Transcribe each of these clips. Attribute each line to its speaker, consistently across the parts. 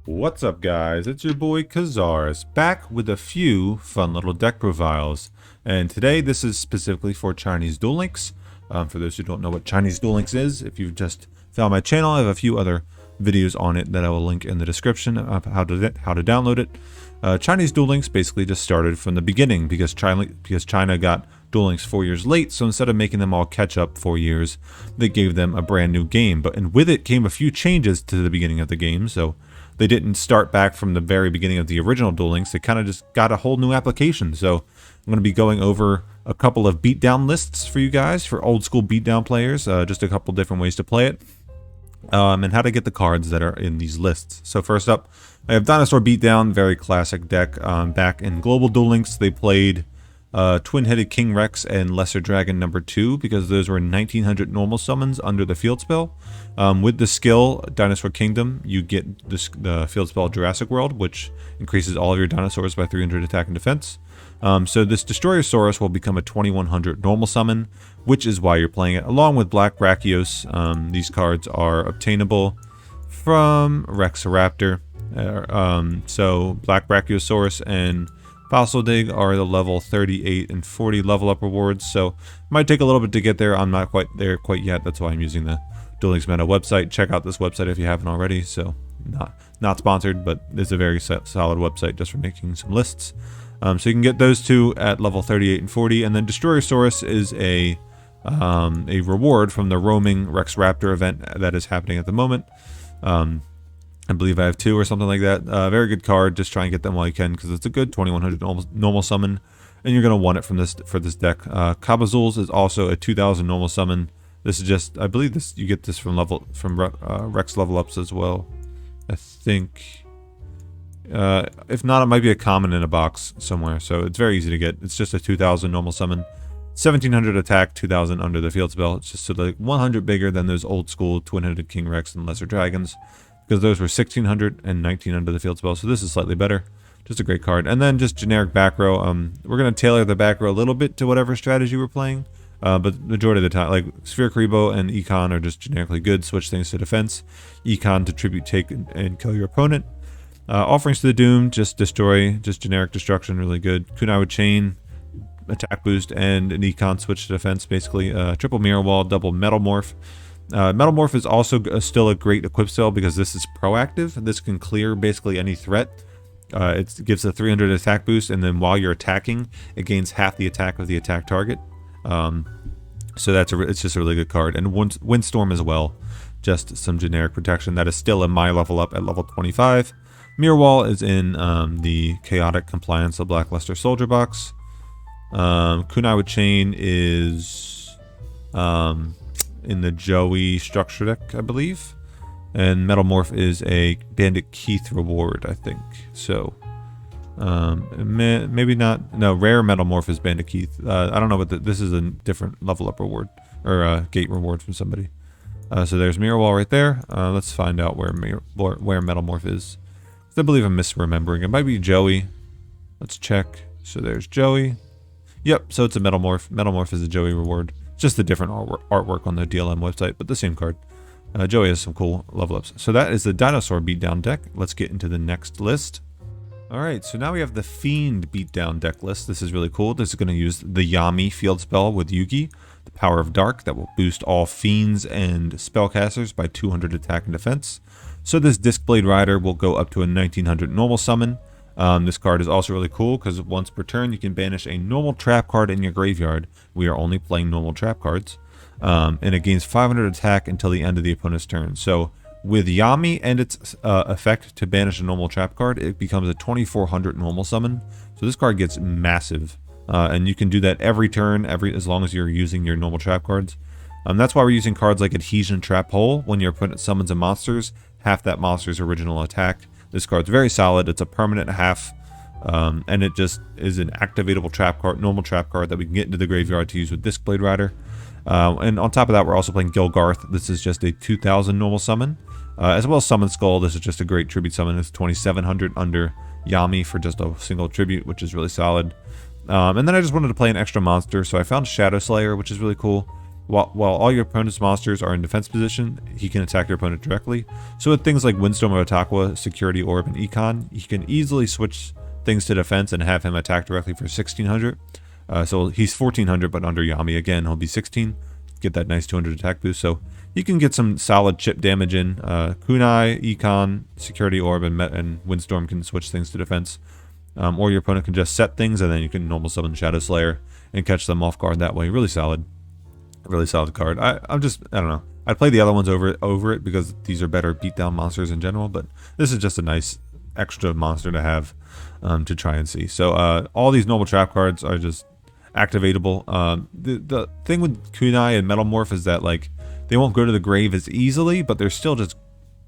Speaker 1: What's up, guys? It's your boy Kazaris, back with a few fun little deck profiles. And today this is specifically for Chinese Duel Links. For those who don't know what Chinese Duel Links is, if you've just found my channel, I have a few other videos on it that I will link in the description of how to download it. Chinese Duel Links basically just started from the beginning because China got Duel Links 4 years late, so instead of making them all catch up 4 years, they gave them a brand new game. And with it came a few changes to the beginning of the game, so they didn't start back from the very beginning of the original Duel Links. They kind of just got a whole new application. So I'm going to be going over a couple of beatdown lists for you guys, for old school beatdown players, just a couple different ways to play it, and how to get the cards that are in these lists. So first up, I have Dinosaur Beatdown, very classic deck. Back in Global Duel Links, they played Twin-Headed King Rex and Lesser Dragon number 2 because those were 1900 normal summons under the field spell. With the skill Dinosaur Kingdom, you get the field spell Jurassic World, which increases all of your dinosaurs by 300 attack and defense. So this Destroyosaurus will become a 2100 normal summon, which is why you're playing it, along with Black Brachios. These cards are obtainable from Rexoraptor. So Black Brachiosaurus and Fossil Dig are the level 38 and 40 level up rewards, so it might take a little bit to get there. I'm not quite there quite yet. That's why I'm using the Duel Links Meta website. Check out this website if you haven't already. So not sponsored, but it's a very solid website just for making some lists. So you can get those two at level 38 and 40, and then Destroyosaurus is a reward from the roaming Rexoraptor event that is happening at the moment. I believe I have 2 or something like that. Very good card. Just try and get them while you can because it's a good 2100 normal summon, and you're going to want it for this deck. Kabazools is also a 2000 normal summon. This is just, I believe you get this from Rex level ups as well. I think. If not, it might be a common in a box somewhere. So it's very easy to get. It's just a 2000 normal summon. 1700 attack, 2000 under the field spell. It's just so like 100 bigger than those old school Twin-Headed King Rex and Lesser Dragons, because those were 1600 and 19 under the field spell, so this is slightly better. Just a great card. And then just generic back row. We're going to tailor the back row a little bit to whatever strategy we're playing, but majority of the time, like Sphere Kribo and Econ are just generically good. Switch things to defense. Econ to tribute take and kill your opponent. Offerings to the Doom, just destroy, just generic destruction, really good. Kunai with Chain, attack boost, and an Econ switch to defense, basically. Triple Mirror Wall, double Metal Morph. Metal Morph is also still a great equip spell because this is proactive. This can clear basically any threat. It gives a 300 attack boost, and then while you're attacking, it gains half the attack of the attack target. So it's just a really good card. And Windstorm as well, just some generic protection that is still in my level up at level 25. Mirror Wall is in the Chaotic Compliance of Blackluster Soldier box. Kunai with Chain is in the Joey structure deck, I believe, and Metal Morph is a Bandit Keith reward, I think. So maybe not. No, rare Metal Morph is Bandit Keith. I don't know, but this is a different level up reward or gate reward from somebody. So there's Mirror Wall right there. Let's find out where Metal Morph is. I believe I'm misremembering. It might be Joey. Let's check. So there's Joey. Yep. So it's a Metal Morph. Metal Morph is a Joey reward. Just a different artwork on the DLM website, but the same card. Joey has some cool level ups. So that is the Dinosaur Beatdown deck. Let's get into the next list. Alright, so now we have the Fiend Beatdown deck list. This is really cool. This is going to use the Yami field spell with Yugi, the Power of Dark, that will boost all Fiends and Spellcasters by 200 attack and defense. So this Discblade Rider will go up to a 1900 normal summon. This card is also really cool because once per turn you can banish a normal trap card in your graveyard. We are only playing normal trap cards. And it gains 500 attack until the end of the opponent's turn. So with Yami and its effect to banish a normal trap card, it becomes a 2400 normal summon. So this card gets massive. And you can do that every turn, as long as you're using your normal trap cards. That's why we're using cards like Adhesion Trap Hole. When your opponent summons a monsters, half that monster's original attack. This card's very solid. It's a permanent half, and it just is an activatable trap card, normal trap card that we can get into the graveyard to use with Discblade Rider. And on top of that, we're also playing Gilgarth. This is just a 2000 normal summon, as well as Summon Skull. This is just a great tribute summon. It's 2700 under Yami for just a single tribute, which is really solid. And then I just wanted to play an extra monster, so I found Shadow Slayer, which is really cool. While all your opponent's monsters are in defense position, he can attack your opponent directly. So with things like Windstorm or Otakwa, Security Orb, and Econ, you can easily switch things to defense and have him attack directly for 1600. So he's 1400, but under Yami again, he'll be 16. Get that nice 200 attack boost. So you can get some solid chip damage in. Kunai, Econ, Security Orb, and Windstorm can switch things to defense. Or your opponent can just set things, and then you can normal summon Shadow Slayer and catch them off guard that way. Really solid card. I don't know. I'd play the other ones over it because these are better beatdown monsters in general, but this is just a nice extra monster to have to try and see. So all these normal trap cards are just activatable. The thing with Kunai and Metal Morph is that like they won't go to the grave as easily, but they're still just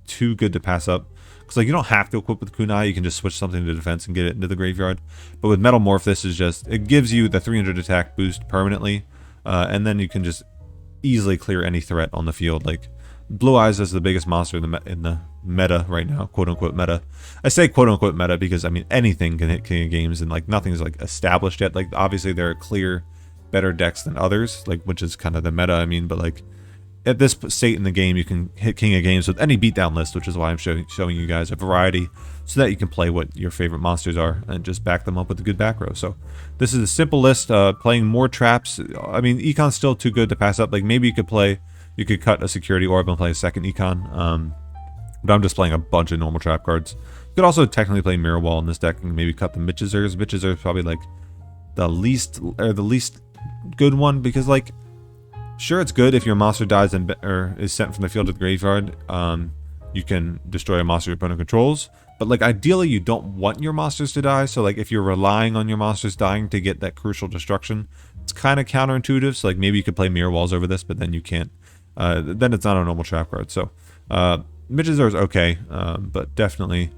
Speaker 1: too good to pass up. Because like you don't have to equip with Kunai, you can just switch something to defense and get it into the graveyard. But with Metal Morph, this is just, it gives you the 300 attack boost permanently. And then you can just easily clear any threat on the field. Like Blue Eyes is the biggest monster in the meta right now, quote unquote meta. I say quote unquote meta because I mean anything can hit King of Games, and like nothing's like established yet. Like obviously there are clear better decks than others, like which is kind of the meta. I mean, but like at this state in the game, you can hit King of Games with any beatdown list, which is why I'm showing you guys a variety so that you can play what your favorite monsters are and just back them up with a good back row. So this is a simple list, playing more traps. I mean, Econ's still too good to pass up. Like maybe you could cut a Security Orb and play a second Econ, but I'm just playing a bunch of normal trap cards. You could also technically play Mirror Wall in this deck and maybe cut the Mitchizers. Mitchizers is probably like the least good one because like, sure, it's good if your monster dies or is sent from the field to the graveyard. You can destroy a monster your opponent controls. But like ideally, you don't want your monsters to die. So like if you're relying on your monsters dying to get that crucial destruction, it's kind of counterintuitive. So like maybe you could play Mirror Walls over this, but then you can't. Then it's not a normal trap card. So Mitchizers is okay, but definitely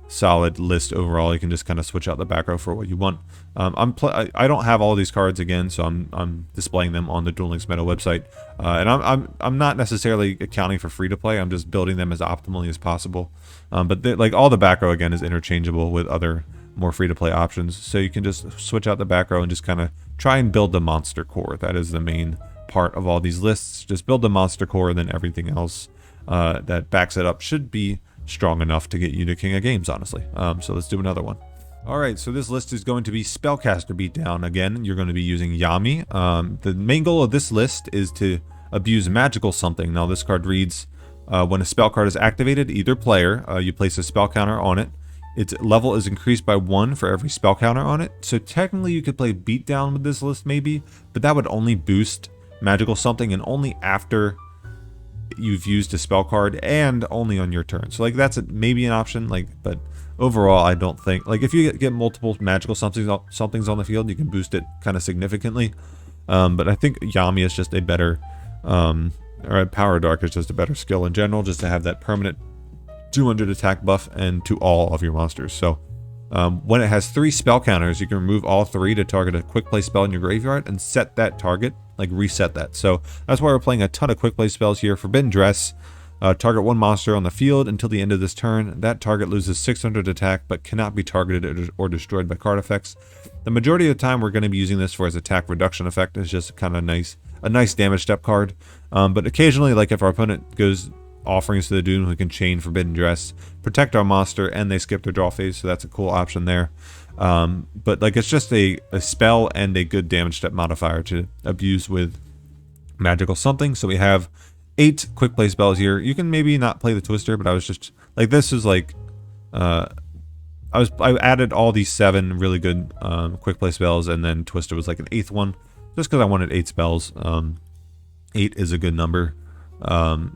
Speaker 1: solid list overall. You can just kind of switch out the back row for what you want. I don't have all these cards again, so I'm displaying them on the Duel Links Meta website, and I'm not necessarily accounting for free to play. I'm just building them as optimally as possible. But like all the back row again is interchangeable with other more free to play options, so you can just switch out the back row and just kind of try and build the monster core. That is the main part of all these lists. Just build the monster core, and then everything else that backs it up should be strong enough to get you to King of Games, honestly. So let's do another one. Alright, so this list is going to be Spellcaster Beatdown. Again, you're going to be using Yami. The main goal of this list is to abuse magical something. Now this card reads, when a spell card is activated, either player, you place a spell counter on it. Its level is increased by 1 for every spell counter on it. So technically you could play Beatdown with this list maybe, but that would only boost magical something and only after you've used a spell card and only on your turn. So like that's maybe an option, like, but overall I don't think, like if you get multiple magical somethings on the field, you can boost it kind of significantly. But I think Yami is just a better, or Power Dark is just a better skill in general, just to have that permanent 200 attack buff and to all of your monsters. So when it has 3 spell counters, you can remove all 3 to target a quick play spell in your graveyard and set that target, like reset that. So that's why we're playing a ton of quick play spells here. Forbidden Dress, target 1 monster on the field until the end of this turn. That target loses 600 attack but cannot be targeted or destroyed by card effects. The majority of the time we're going to be using this for its attack reduction effect. It's just kind of a nice damage step card. But occasionally, like if our opponent goes Offerings to the Dune, we can chain Forbidden Dress, protect our monster, and they skip their draw phase, so that's a cool option there. But like it's just a spell and a good damage step modifier to abuse with magical something. So we have 8 quick play spells here. You can maybe not play the Twister, but I was just like, this is like I added all these 7 really good quick play spells, and then Twister was like an 8th one, just because I wanted 8 spells. 8 is a good number.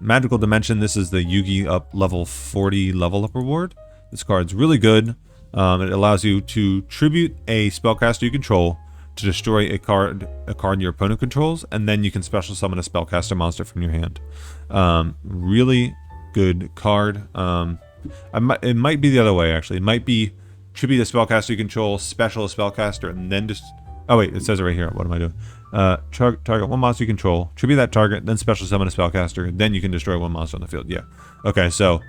Speaker 1: Magical Dimension, this is the Yugi up level 40 level up reward. This card's really good. It allows you to tribute a spellcaster you control to destroy a card your opponent controls, and then you can special summon a spellcaster monster from your hand. Really good card. It might be the other way, actually. It might be tribute a spellcaster you control, special a spellcaster, and then just... Oh wait, it says it right here. What am I doing? Target 1 monster you control, tribute that target, then special summon a spellcaster, then you can destroy 1 monster on the field. Yeah. Okay, so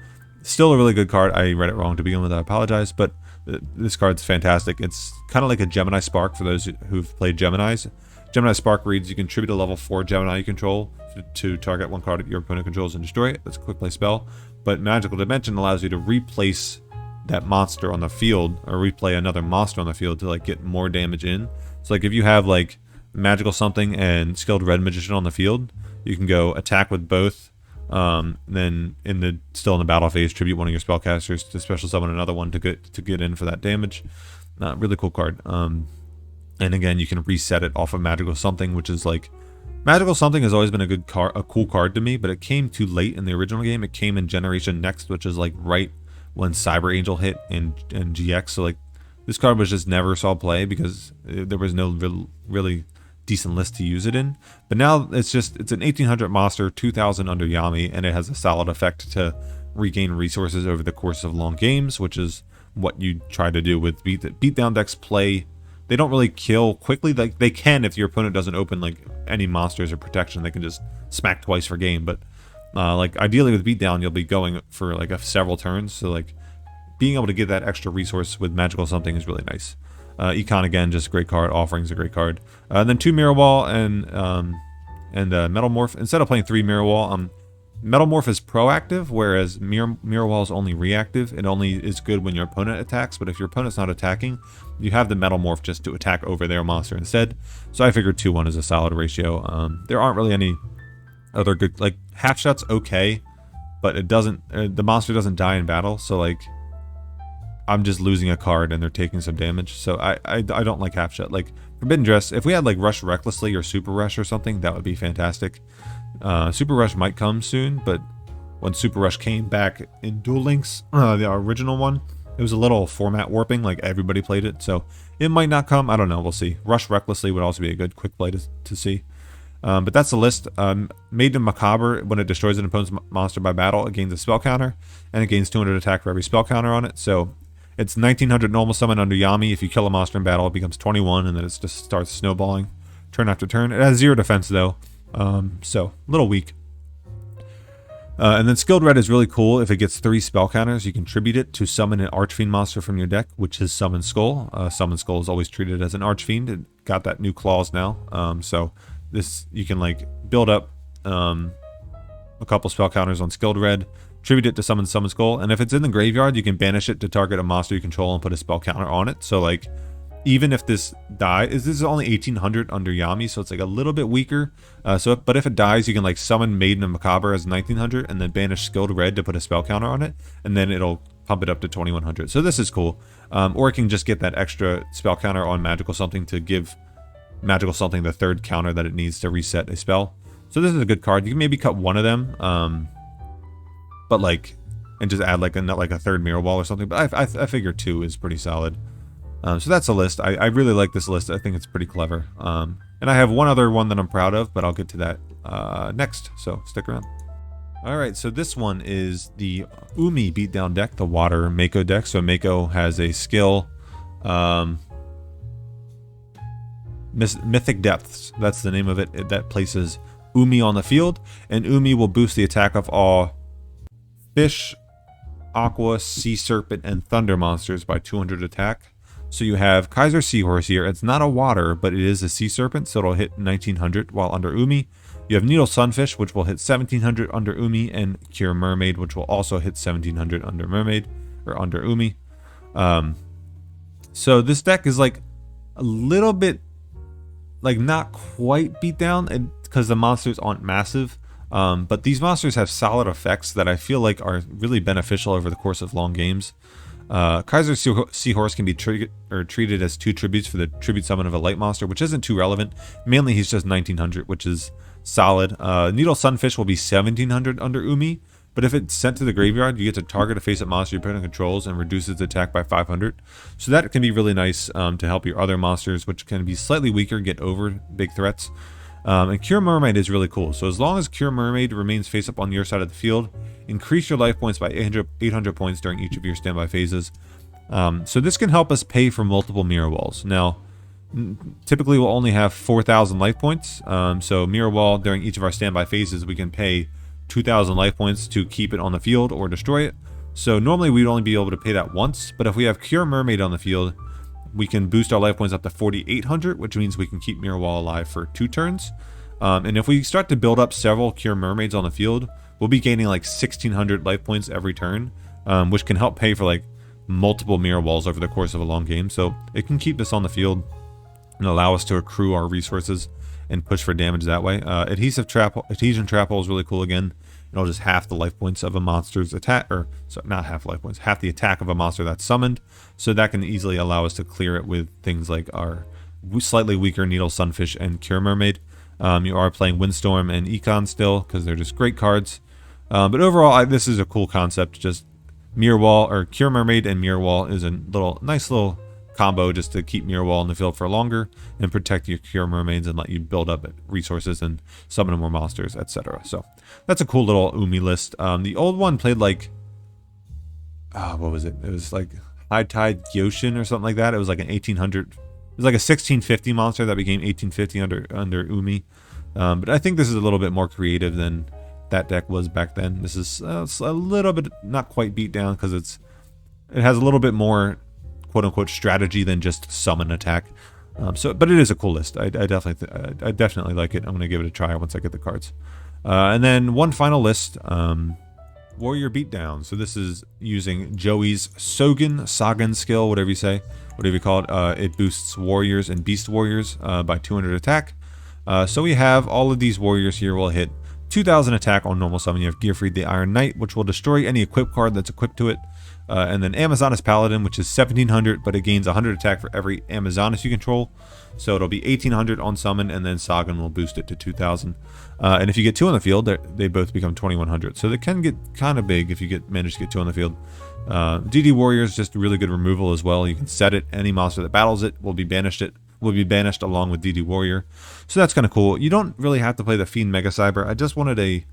Speaker 1: still a really good card. I read it wrong to begin with. I apologize, but this card's fantastic. It's kind of like a Gemini Spark for those who've played Geminis. Gemini Spark reads, you can tribute a level 4 Gemini you control to target one card your opponent controls and destroy it. That's a quick play spell. But Magical Dimension allows you to replace that monster on the field, or replay another monster on the field to like get more damage in. So like if you have like Magical Something and Skilled Red Magician on the field, you can go attack with both. Then still in the battle phase, tribute one of your spellcasters to special summon another one to get in for that damage. Really cool card. And again, you can reset it off of Magical Something, which is like, Magical Something has always been a cool card to me, but it came too late in the original game. It came in Generation Next, which is like right when Cyber Angel hit in GX. So like this card was just never saw play because there was no really decent list to use it in. But now it's an 1800 monster, 2000 under Yami, and it has a solid effect to regain resources over the course of long games, which is what you try to do with beatdown decks. They don't really kill quickly. Like they can if your opponent doesn't open like any monsters or protection, they can just smack twice per game. But like ideally with beatdown, you'll be going for like several turns. So like being able to get that extra resource with Magical Something is really nice. Econ again, just a great card. Offering's a great card. Then 2 Mirror Wall and Metal Morph. Instead of playing 3 Mirror Wall, Metal Morph is proactive, whereas Mirror Wall is only reactive. It only is good when your opponent attacks, but if your opponent's not attacking, you have the Metal Morph just to attack over their monster instead. So I figured 2-1 is a solid ratio. There aren't really any other good, like Half Shot's okay, but it doesn't, the monster doesn't die in battle, so like I'm just losing a card and they're taking some damage. So I don't like Half Shot. Like Forbidden Dress, if we had like Rush Recklessly or Super Rush or something, that would be fantastic. Super Rush might come soon, but when Super Rush came back in Duel Links, the original one, it was a little format warping, like everybody played it, so it might not come. I don't know, we'll see. Rush Recklessly would also be a good quick play to see. But that's the list. Maiden Macabre, when it destroys an opponent's monster by battle, it gains a spell counter, and it gains 200 attack for every spell counter on it. So it's 1900 normal summon under Yami. If you kill a monster in battle, it becomes 21, and then it just starts snowballing turn after turn. It has 0 defense though, so a little weak. And then Skilled Red is really cool. If it gets 3 spell counters, you can tribute it to summon an Archfiend monster from your deck, which is Summon Skull. Summon Skull is always treated as an Archfiend. It got that new clause now. So this, you can like build up a couple spell counters on Skilled Red, tribute it to Summon Skull, and if it's in the graveyard, you can banish it to target a monster you control and put a spell counter on it. So like, even if this dies, this is only 1800 under Yami, so it's like a little bit weaker. But if it dies, you can like summon Maiden of Macabre as 1900 and then banish Skilled Red to put a spell counter on it, and then it'll pump it up to 2100. So this is cool. Or it can just get that extra spell counter on Magical Something to give Magical Something the 3rd counter that it needs to reset a spell. So this is a good card. You can maybe cut one of them, but like, and just add like a 3rd Mirror Wall or something. But I figure 2 is pretty solid. So that's a list. I really like this list. I think it's pretty clever. And I have one other one that I'm proud of, but I'll get to that next. So stick around. All right, so this one is the Umi Beatdown deck, the Water Mako deck. So Mako has a skill, Mythic Depths. That's the name of it. That places Umi on the field, and Umi will boost the attack of all fish, aqua, sea serpent, and thunder monsters by 200 attack. So you have Kaiser Seahorse here. It's not a water, but it is a sea serpent, so it'll hit 1900 while under Umi. You have Needle Sunfish, which will hit 1700 under Umi, and Cure Mermaid, which will also hit 1700 under Mermaid, or under Umi. So this deck is like a little bit, like not quite beat down, because the monsters aren't massive. But these monsters have solid effects that I feel like are really beneficial over the course of long games. Kaiser Seahorse can be treated as 2 tributes for the tribute summon of a light monster, which isn't too relevant. Mainly he's just 1900, which is solid. Needle Sunfish will be 1700 under Umi, but if it's sent to the graveyard, you get to target a face-up monster your opponent controls and reduce its attack by 500. So that can be really nice to help your other monsters, which can be slightly weaker, get over big threats. And Cure Mermaid is really cool. So as long as Cure Mermaid remains face up on your side of the field, increase your life points by 800 points during each of your standby phases. So this can help us pay for multiple Mirror Walls. Now, typically we'll only have 4,000 life points. So Mirror Wall, during each of our standby phases, we can pay 2,000 life points to keep it on the field or destroy it. So normally we'd only be able to pay that once, but if we have Cure Mermaid on the field, we can boost our life points up to 4,800, which means we can keep Mirror Wall alive for 2 turns. And if we start to build up several Cure Mermaids on the field, we'll be gaining like 1,600 life points every turn, which can help pay for like multiple Mirror Walls over the course of a long game. So it can keep this on the field and allow us to accrue our resources and push for damage that way. Adhesion Trap Hole is really cool again. It'll just half the life points of a monster's attack, or sorry, not half life points, half the attack of a monster that's summoned. So that can easily allow us to clear it with things like our slightly weaker Needle Sunfish and Cure Mermaid. You are playing Windstorm and Econ still because they're just great cards. But overall, this is a cool concept. Just Mirror Wall, or Cure Mermaid and Mirror Wall is a nice little combo just to keep Mirror Wall in the field for longer and protect your Cure Mermaids and let you build up resources and summon more monsters, etc. So that's a cool little Umi list. The old one played like, what was it? It was like High Tide Gyoshin or something like that. It was like an 1800. It was like a 1650 monster that became 1850 under Umi. But I think this is a little bit more creative than that deck was back then. This is a little bit, not quite beat down, because it has a little bit more quote-unquote strategy than just summon attack. But it is a cool list. I definitely like it. I'm going to give it a try once I get the cards. And then one final list, Warrior Beatdown. So this is using Joey's Sagan skill, whatever you say, whatever you call it. It boosts Warriors and Beast Warriors by 200 attack. So we have all of these Warriors here will hit 2,000 attack on normal summon. You have Gearfried the Iron Knight, which will destroy any equipped card that's equipped to it. And then Amazonas Paladin, which is 1,700, but it gains 100 attack for every Amazonas you control. So it'll be 1,800 on summon, and then Sagan will boost it to 2,000. And if you get 2 on the field, they both become 2,100. So they can get kind of big if you manage to get 2 on the field. DD Warrior is just really good removal as well. You can set it. Any monster that battles it will be banished. Along with DD Warrior. So that's kind of cool. You don't really have to play the Fiend Mega Cyber. I just wanted a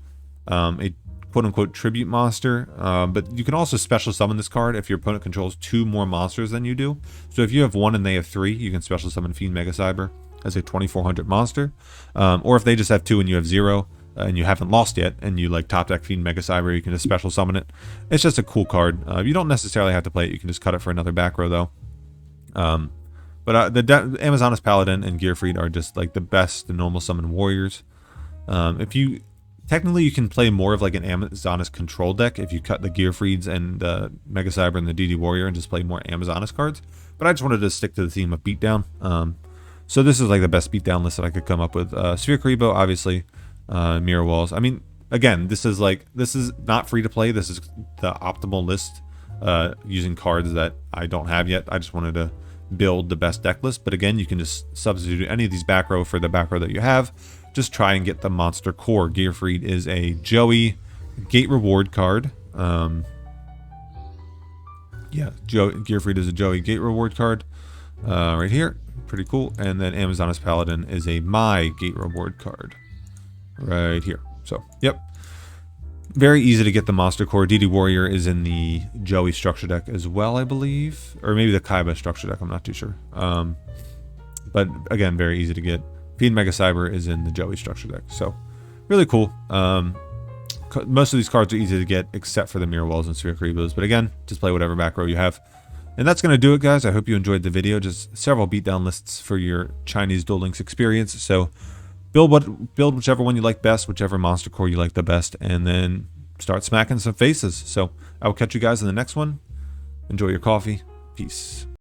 Speaker 1: quote-unquote tribute monster, but you can also special summon this card if your opponent controls 2 more monsters than you do. So if you have 1 and they have 3, you can special summon Fiend Mega Cyber as a 2,400 monster. Or if they just have 2 and you have 0, and you haven't lost yet, and you like top deck Fiend Mega Cyber, you can just special summon it. It's just a cool card. You don't necessarily have to play it. You can just cut it for another back row though. But the Amazonas Paladin and Gearfried are just like the best normal summon warriors. Technically, you can play more of like an Amazonas control deck if you cut the Gearfrieds and the Mega Cyber and the DD Warrior and just play more Amazonas cards. But I just wanted to stick to the theme of Beatdown. So this is like the best Beatdown list that I could come up with. Sphere Karibo, obviously, Mirror Walls. I mean, again, this is not free to play. This is the optimal list using cards that I don't have yet. I just wanted to build the best deck list. But again, you can just substitute any of these back row for the back row that you have. Just try and get the monster core. Gearfried is a Joey Gate Reward card. Gearfried is a Joey Gate Reward card right here. Pretty cool. And then Amazonas Paladin is a My Gate Reward card right here. So, yep. Very easy to get the monster core. DD Warrior is in the Joey structure deck as well, I believe. Or maybe the Kaiba structure deck. I'm not too sure. But again, very easy to get. Fiend Mega Cyber is in the Joey structure deck. So, really cool. Most of these cards are easy to get except for the Mirror Walls and Sphere Karibos. But again, just play whatever back row you have. And that's going to do it, guys. I hope you enjoyed the video. Just several beatdown lists for your Chinese Duel Links experience. So, build whichever one you like best, whichever monster core you like the best, and then start smacking some faces. So, I will catch you guys in the next one. Enjoy your coffee. Peace.